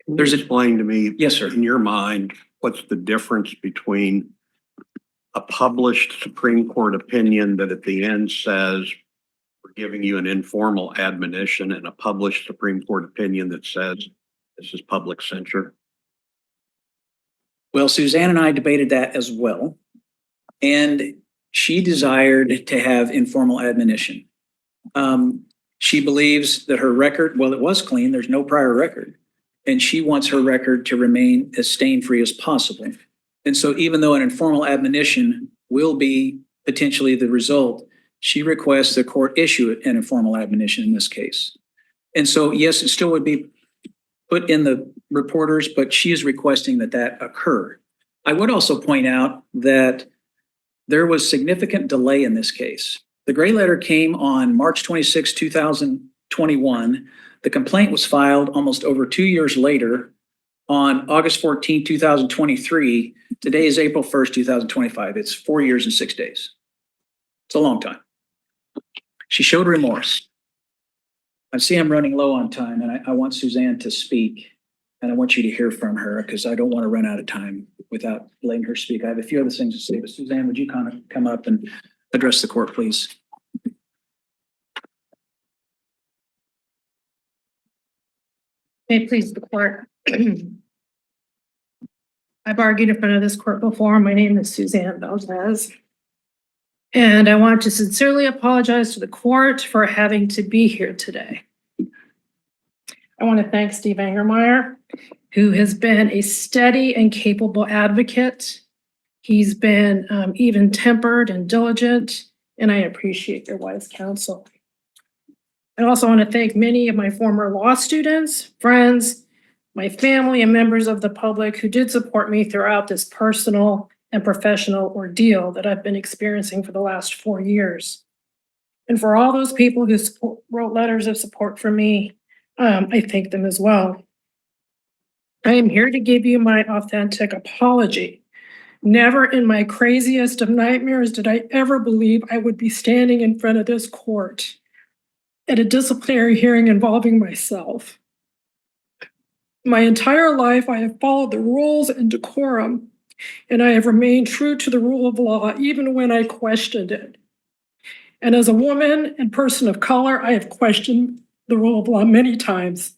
There's a, Explain to me. yes, sir. In your mind, what's the difference between a published Supreme Court opinion that at the end says we're giving you an informal admonition and a published Supreme Court opinion that says this is public censure? Well, Suzanne and I debated that as well. And she desired to have informal admonition. She believes that her record, well, it was clean. There's no prior record. And she wants her record to remain as stain-free as possible. And so even though an informal admonition will be potentially the result, she requests the court issue an informal admonition in this case. And so, yes, it still would be put in the reporters, but she is requesting that that occur. I would also point out that there was significant delay in this case. The gray letter came on March 26, 2021. The complaint was filed almost over 2 years later on August 14, 2023. Today is April 1st, 2025. It's 4 years and 6 days. It's a long time. She showed remorse. I see I'm running low on time, and I want Suzanne to speak, and I want you to hear from her because I don't want to run out of time without letting her speak. I have a few other things to say, but Suzanne, would you kind of come up and address the court, please? May it please the court. I've argued in front of this court before. My name is Suzanne Valdez. And I want to sincerely apologize to the court for having to be here today. I want to thank Steve Angermeyer, who has been a steady and capable advocate. He's been even-tempered and diligent, and I appreciate your wise counsel. I also want to thank many of my former law students, friends, my family, and members of the public who did support me throughout this personal and professional ordeal that I've been experiencing for the last 4 years. And for all those people who wrote letters of support for me, I thank them as well. I am here to give you my authentic apology. Never in my craziest of nightmares did I ever believe I would be standing in front of this court at a disciplinary hearing involving myself. My entire life, I have followed the rules and decorum, and I have remained true to the rule of law, even when I questioned it. And as a woman and person of color, I have questioned the rule of law many times.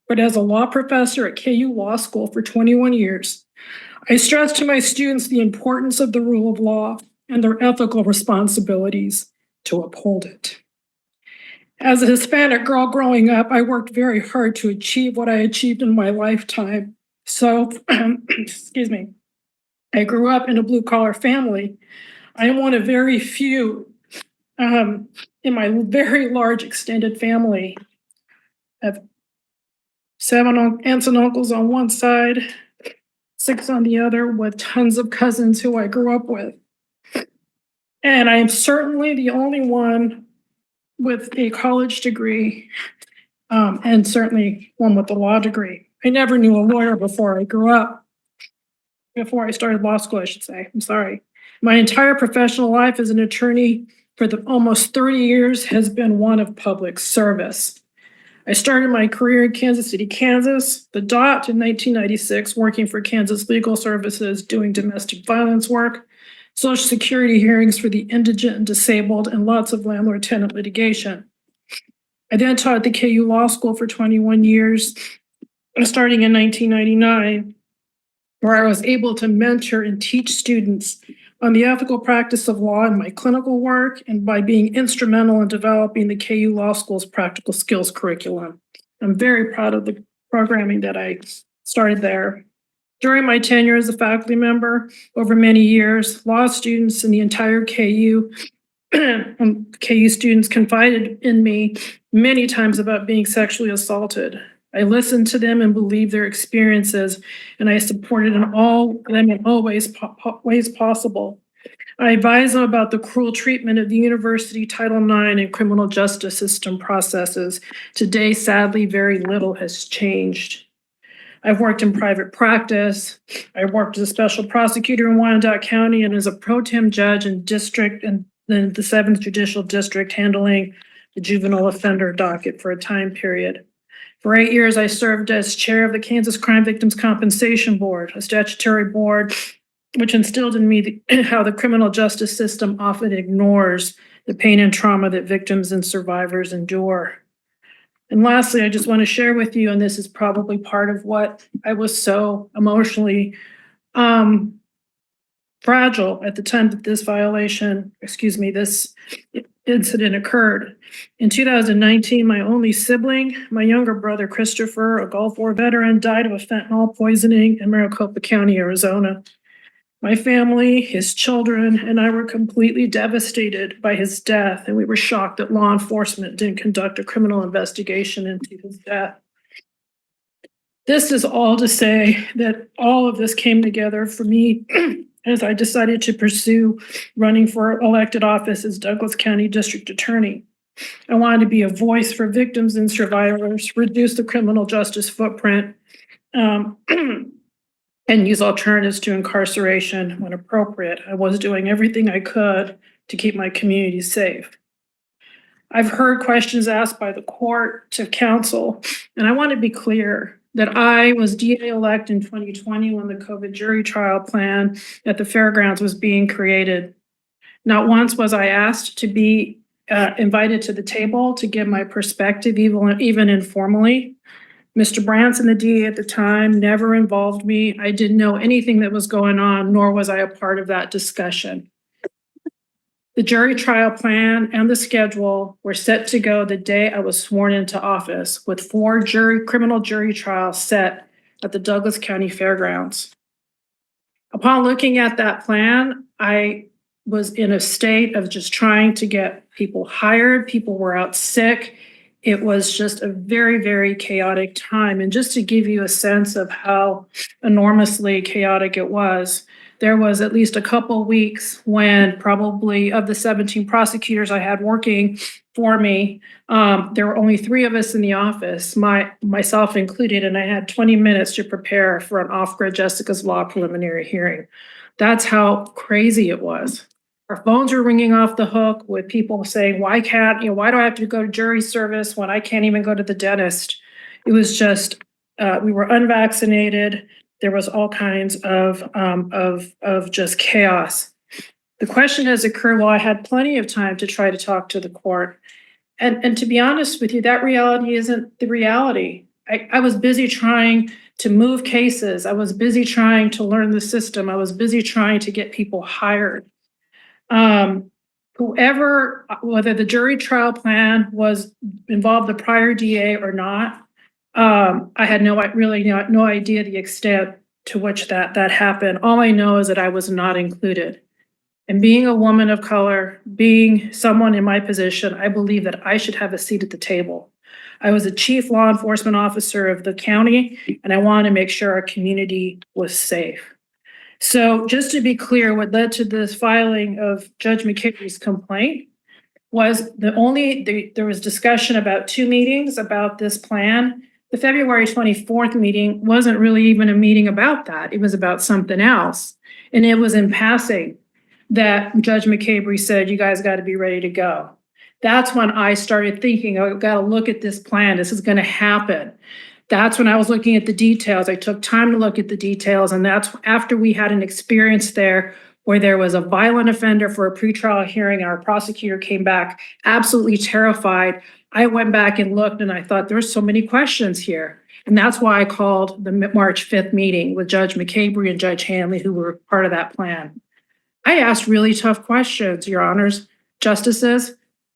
But as a law professor at KU Law School for 21 years, I stress to my students the importance of the rule of law and their ethical responsibilities to uphold it. As a Hispanic girl growing up, I worked very hard to achieve what I achieved in my lifetime. So, excuse me, I grew up in a blue-collar family. I am one of very few in my very large extended family. I have 7 aunts and uncles on one side, 6 on the other, with tons of cousins who I grew up with. And I am certainly the only one with a college degree, and certainly one with a law degree. I never knew a lawyer before I grew up, before I started law school, I should say. I'm sorry. My entire professional life as an attorney for the almost 30 years has been one of public service. I started my career in Kansas City, Kansas, the DOT in 1996, working for Kansas Legal Services, doing domestic violence work, Social Security hearings for the indigent and disabled, and lots of landlord-tenant litigation. I then taught at the KU Law School for 21 years, starting in 1999, where I was able to mentor and teach students on the ethical practice of law in my clinical work and by being instrumental in developing the KU Law School's practical skills curriculum. I'm very proud of the programming that I started there. During my tenure as a faculty member over many years, law students in the entire KU, KU students confided in me many times about being sexually assaulted. I listened to them and believed their experiences, and I supported them in all ways possible. I advised them about the cruel treatment of the university Title IX and criminal justice system processes. Today, sadly, very little has changed. I've worked in private practice. I worked as a special prosecutor in Wyandotte County and as a pro tem judge in district and then the 7th Judicial District, handling the juvenile offender docket for a time period. For 8 years, I served as chair of the Kansas Crime Victims Compensation Board, a statutory board which instilled in me how the criminal justice system often ignores the pain and trauma that victims and survivors endure. And lastly, I just want to share with you, and this is probably part of what I was so emotionally fragile at the time that this incident occurred. In 2019, my only sibling, my younger brother, Christopher, a Gulf War veteran, died of a fentanyl poisoning in Maricopa County, Arizona. My family, his children, and I were completely devastated by his death, and we were shocked that law enforcement didn't conduct a criminal investigation into his death. This is all to say that all of this came together for me as I decided to pursue running for elected office as Douglas County District Attorney. I wanted to be a voice for victims and survivors, reduce the criminal justice footprint, and use alternatives to incarceration when appropriate. I was doing everything I could to keep my community safe. I've heard questions asked by the court to counsel, and I want to be clear that I was DA-elect in 2020 when the COVID jury trial plan at the fairgrounds was being created. Not once was I asked to be invited to the table to give my perspective, even informally. Mr. Branson, the DA at the time, never involved me. I didn't know anything that was going on, nor was I a part of that discussion. The jury trial plan and the schedule were set to go the day I was sworn into office, with 4 criminal jury trials set at the Douglas County Fairgrounds. Upon looking at that plan, I was in a state of just trying to get people hired. People were out sick. It was just a very, very chaotic time. And just to give you a sense of how enormously chaotic it was, there was at least a couple weeks when probably of the 17 prosecutors I had working for me, there were only 3 of us in the office, myself included, and I had 20 minutes to prepare for an off-grid Jessica's Law preliminary hearing. That's how crazy it was. Our phones were ringing off the hook with people saying, why do I have to go to jury service when I can't even go to the dentist? It was just, we were unvaccinated. There was all kinds of just chaos. The question has occurred, well, I had plenty of time to try to talk to the court. And to be honest with you, that reality isn't the reality. I was busy trying to move cases. I was busy trying to learn the system. I was busy trying to get people hired. Whether the jury trial plan involved the prior DA or not, I had no idea the extent to which that happened. All I know is that I was not included. And being a woman of color, being someone in my position, I believe that I should have a seat at the table. I was a chief law enforcement officer of the county, and I wanted to make sure our community was safe. So just to be clear, what led to this filing of Judge McKinney's complaint was there was discussion about 2 meetings about this plan. The February 24th meeting wasn't really even a meeting about that. It was about something else. And it was in passing that Judge McCabery said, you guys got to be ready to go. That's when I started thinking, I've got to look at this plan. This is going to happen. That's when I was looking at the details. I took time to look at the details, and that's after we had an experience there where there was a violent offender for a pretrial hearing, and our prosecutor came back absolutely terrified. I went back and looked, and I thought there's so many questions here. And that's why I called the March 5th meeting with Judge McCabery and Judge Hanley, who were part of that plan. I asked really tough questions, Your Honors, Justices,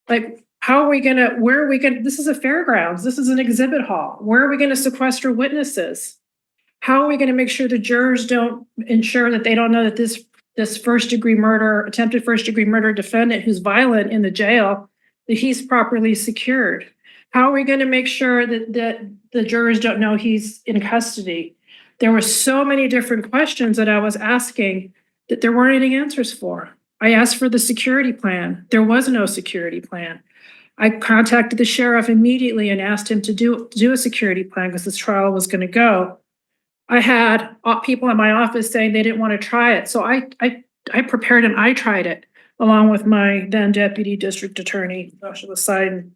like, this is a fairgrounds, this is an exhibit hall. Where are we going to sequester witnesses? How are we going to make sure the jurors don't ensure that they don't know that this attempted first degree murder defendant who's violent in the jail, that he's properly secured? How are we going to make sure that the jurors don't know he's in custody? There were so many different questions that I was asking that there weren't any answers for. I asked for the security plan. There was no security plan. I contacted the sheriff immediately and asked him to do a security plan because this trial was going to go. I had people in my office saying they didn't want to try it. So I prepared and I tried it along with my then deputy district attorney, Joshua Seiden.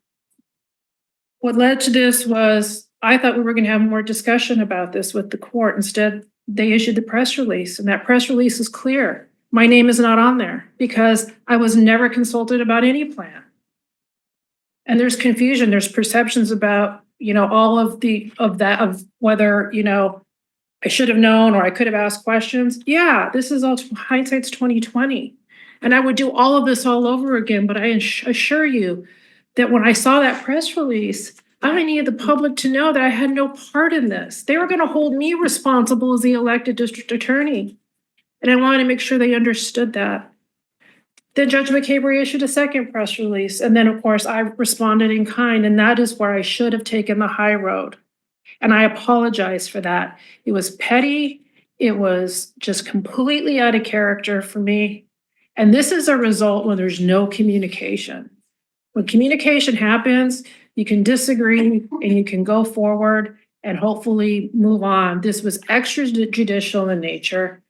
What led to this was I thought we were gonna have more discussion about this with the court. Instead, they issued the press release, and that press release is clear. My name is not on there because I was never consulted about any plan. And there's confusion, there's perceptions about, all of whether, I should have known or I could have asked questions. Yeah, this is all hindsight's 2020. And I would do all of this all over again, but I assure you that when I saw that press release, I needed the public to know that I had no part in this. They were going to hold me responsible as the elected district attorney. And I wanted to make sure they understood that. Then Judge McCabe issued a second press release. And then, of course, I responded in kind. And that is where I should have taken the high road. And I apologize for that. It was petty. It was just completely out of character for me. And this is a result when there's no communication. When communication happens, you can disagree and you can go forward and hopefully move on. This was extrajudicial in nature.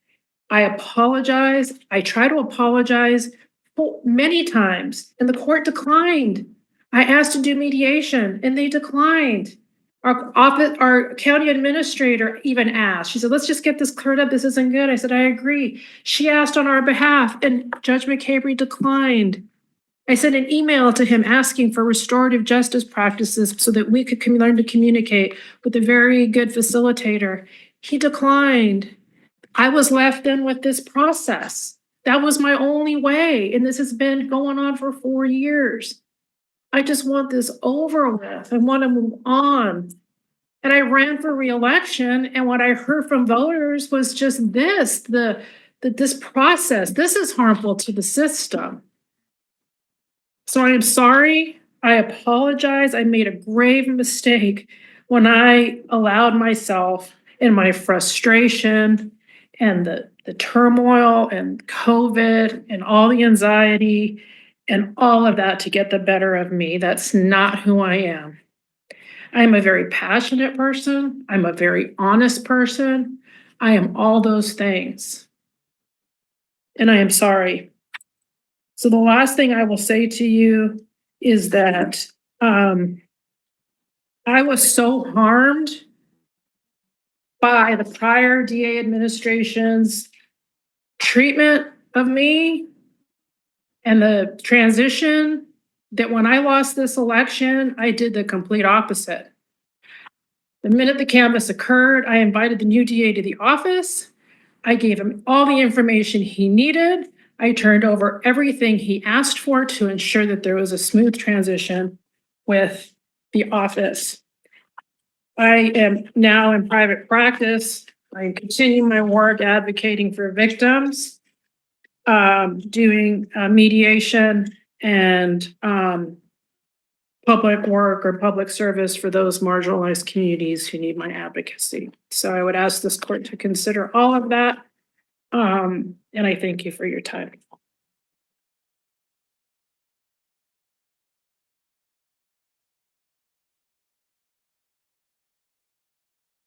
I apologize. I try to apologize many times and the court declined. I asked to do mediation and they declined. Our county administrator even asked. She said, let's just get this cleared up. This isn't good. I said, I agree. She asked on our behalf and Judge McCabe declined. I sent an email to him asking for restorative justice practices so that we could learn to communicate with a very good facilitator. He declined. I was left then with this process. That was my only way. And this has been going on for 4 years. I just want this over with. I want to move on. And I ran for re-election. And what I heard from voters was just this, this process, this is harmful to the system. So I am sorry. I apologize. I made a grave mistake when I allowed myself in my frustration and the turmoil and COVID and all the anxiety and all of that to get the better of me. That's not who I am. I'm a very passionate person. I'm a very honest person. I am all those things. And I am sorry. So the last thing I will say to you is that I was so harmed by the prior DA administration's treatment of me and the transition that when I lost this election, I did the complete opposite. The minute the canvass occurred, I invited the new DA to the office. I gave him all the information he needed. I turned over everything he asked for to ensure that there was a smooth transition with the office. I am now in private practice. I continue my work advocating for victims, doing mediation and public work or public service for those marginalized communities who need my advocacy. So I would ask this court to consider all of that. And I thank you for your time.